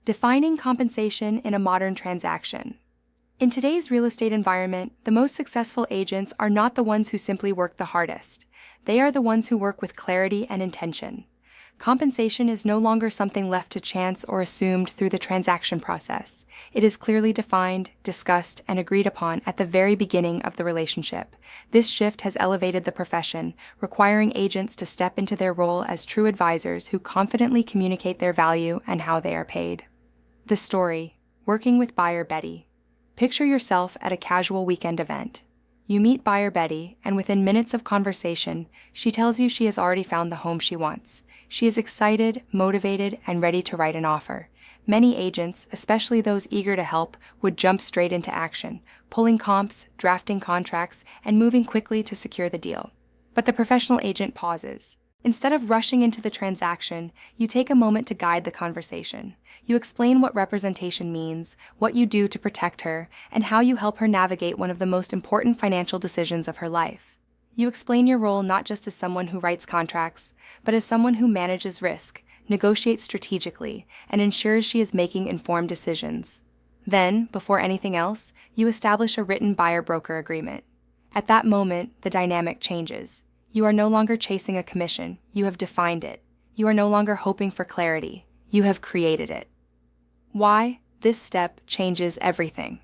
Defining compensation in a modern transaction. In today's real estate environment, the most successful agents are not the ones who simply work the hardest. They are the ones who work with clarity and intention. Compensation is no longer something left to chance or assumed through the transaction process. It is clearly defined, discussed, and agreed upon at the very beginning of the relationship. This shift has elevated the profession, requiring agents to step into their role as true advisors who confidently communicate their value and how they are paid. The story: working with buyer Betty. Picture yourself at a casual weekend event. You meet buyer Betty, and within minutes of conversation, she tells you she has already found the home she wants. She is excited, motivated, and ready to write an offer. Many agents, especially those eager to help, would jump straight into action, pulling comps, drafting contracts, and moving quickly to secure the deal. But the professional agent pauses. Instead of rushing into the transaction, you take a moment to guide the conversation. You explain what representation means, what you do to protect her, and how you help her navigate one of the most important financial decisions of her life. You explain your role not just as someone who writes contracts, but as someone who manages risk, negotiates strategically, and ensures she is making informed decisions. Then, before anything else, you establish a written buyer-broker agreement. At that moment, the dynamic changes. You are no longer chasing a commission, you have defined it. You are no longer hoping for clarity, you have created it. Why? This step changes everything.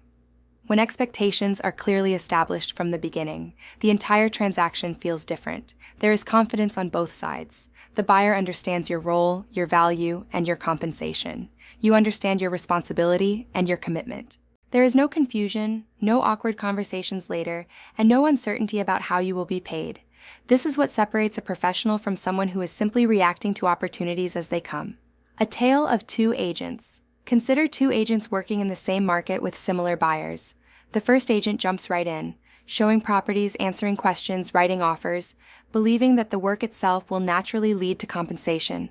When expectations are clearly established from the beginning, the entire transaction feels different. There is confidence on both sides. The buyer understands your role, your value, and your compensation. You understand your responsibility and your commitment. There is no confusion, no awkward conversations later, and no uncertainty about how you will be paid. This is what separates a professional from someone who is simply reacting to opportunities as they come. A tale of two agents. Consider two agents working in the same market with similar buyers. The first agent jumps right in, showing properties, answering questions, writing offers, believing that the work itself will naturally lead to compensation.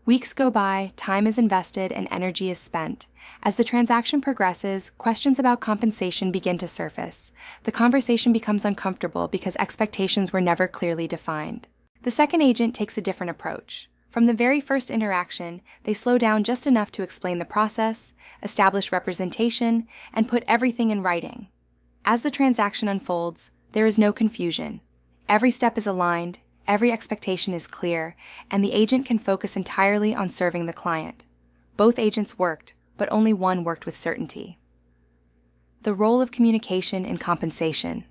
Weeks go by, time is invested, and energy is spent. As the transaction progresses, questions about compensation begin to surface. The conversation becomes uncomfortable because expectations were never clearly defined. The second agent takes a different approach. From the very first interaction, they slow down just enough to explain the process, establish representation, and put everything in writing. As the transaction unfolds, there is no confusion. Every step is aligned, every expectation is clear, and the agent can focus entirely on serving the client. Both agents worked, but only one worked with certainty. The role of communication in compensation.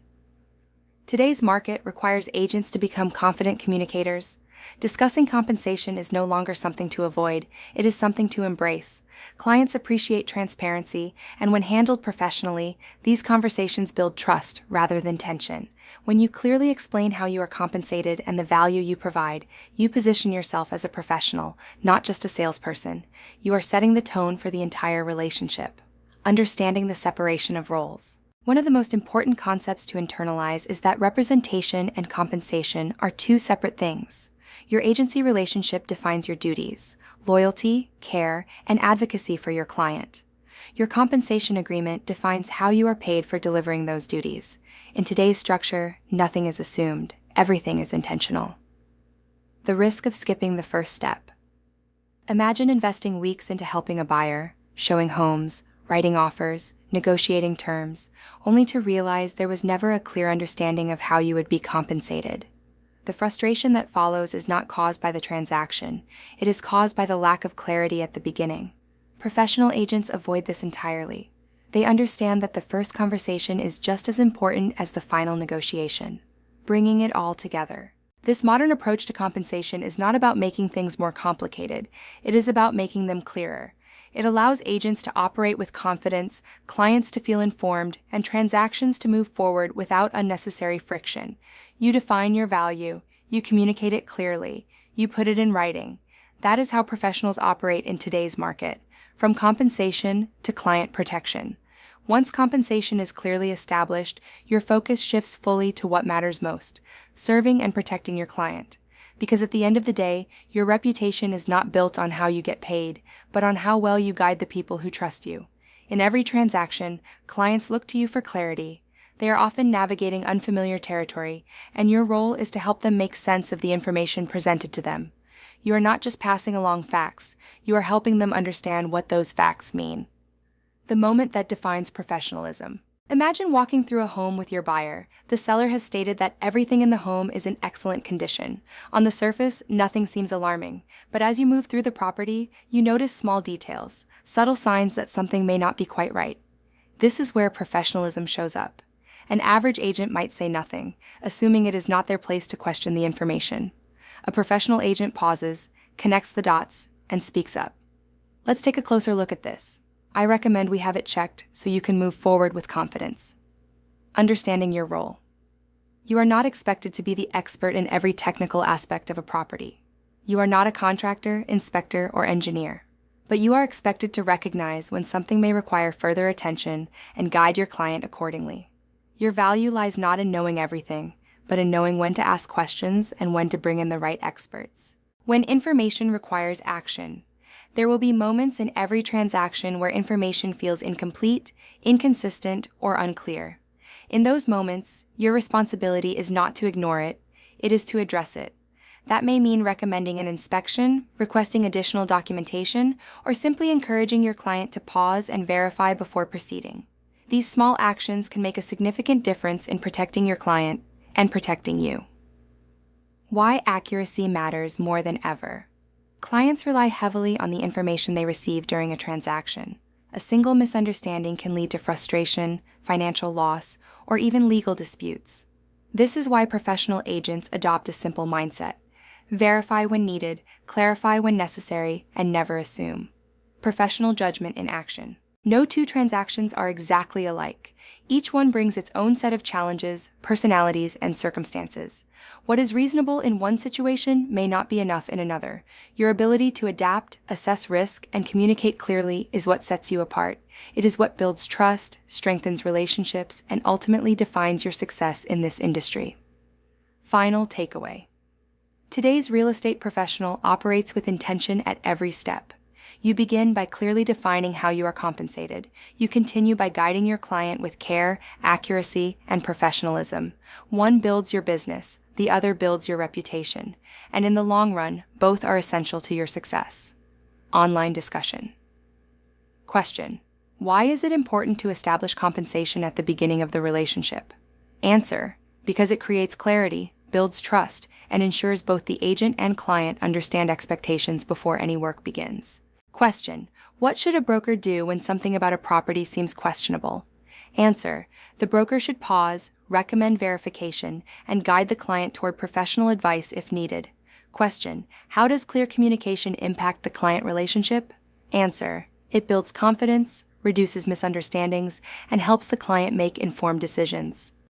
Today's market requires agents to become confident communicators. Discussing compensation is no longer something to avoid, it is something to embrace. Clients appreciate transparency, and when handled professionally, these conversations build trust rather than tension. When you clearly explain how you are compensated and the value you provide, you position yourself as a professional, not just a salesperson. You are setting the tone for the entire relationship. Understanding the separation of roles. One of the most important concepts to internalize is that representation and compensation are two separate things. Your agency relationship defines your duties, loyalty, care, and advocacy for your client. Your compensation agreement defines how you are paid for delivering those duties. In today's structure, nothing is assumed, everything is intentional. The risk of skipping the first step. Imagine investing weeks into helping a buyer, showing homes, writing offers, negotiating terms, only to realize there was never a clear understanding of how you would be compensated. The frustration that follows is not caused by the transaction, it is caused by the lack of clarity at the beginning. Professional agents avoid this entirely. They understand that the first conversation is just as important as the final negotiation, bringing it all together. This modern approach to compensation is not about making things more complicated, it is about making them clearer. It allows agents to operate with confidence, clients to feel informed, and transactions to move forward without unnecessary friction. You define your value, you communicate it clearly, you put it in writing. That is how professionals operate in today's market, from compensation to client protection. Once compensation is clearly established, your focus shifts fully to what matters most, serving and protecting your client. Because at the end of the day, your reputation is not built on how you get paid, but on how well you guide the people who trust you. In every transaction, clients look to you for clarity. They are often navigating unfamiliar territory, and your role is to help them make sense of the information presented to them. You are not just passing along facts, you are helping them understand what those facts mean. The moment that defines professionalism. Imagine walking through a home with your buyer. The seller has stated that everything in the home is in excellent condition. On the surface, nothing seems alarming, but as you move through the property, you notice small details, subtle signs that something may not be quite right. This is where professionalism shows up. An average agent might say nothing, assuming it is not their place to question the information. A professional agent pauses, connects the dots, and speaks up. Let's take a closer look at this. I recommend we have it checked so you can move forward with confidence. Understanding your role. You are not expected to be the expert in every technical aspect of a property. You are not a contractor, inspector, or engineer. But you are expected to recognize when something may require further attention and guide your client accordingly. Your value lies not in knowing everything, but in knowing when to ask questions and when to bring in the right experts. When information requires action, there will be moments in every transaction where information feels incomplete, inconsistent, or unclear. In those moments, your responsibility is not to ignore it, it is to address it. That may mean recommending an inspection, requesting additional documentation, or simply encouraging your client to pause and verify before proceeding. These small actions can make a significant difference in protecting your client and protecting you. Why accuracy matters more than ever. Clients rely heavily on the information they receive during a transaction. A single misunderstanding can lead to frustration, financial loss, or even legal disputes. This is why professional agents adopt a simple mindset. Verify when needed, clarify when necessary, and never assume. Professional judgment in action. No two transactions are exactly alike. Each one brings its own set of challenges, personalities, and circumstances. What is reasonable in one situation may not be enough in another. Your ability to adapt, assess risk, and communicate clearly is what sets you apart. It is what builds trust, strengthens relationships, and ultimately defines your success in this industry. Final takeaway. Today's real estate professional operates with intention at every step. You begin by clearly defining how you are compensated. You continue by guiding your client with care, accuracy, and professionalism. One builds your business, the other builds your reputation. And in the long run, both are essential to your success. Online discussion. Question: why is it important to establish compensation at the beginning of the relationship? Answer: because it creates clarity, builds trust, and ensures both the agent and client understand expectations before any work begins. Question: what should a broker do when something about a property seems questionable? Answer: the broker should pause, recommend verification, and guide the client toward professional advice if needed. Question: how does clear communication impact the client relationship? Answer: it builds confidence, reduces misunderstandings, and helps the client make informed decisions.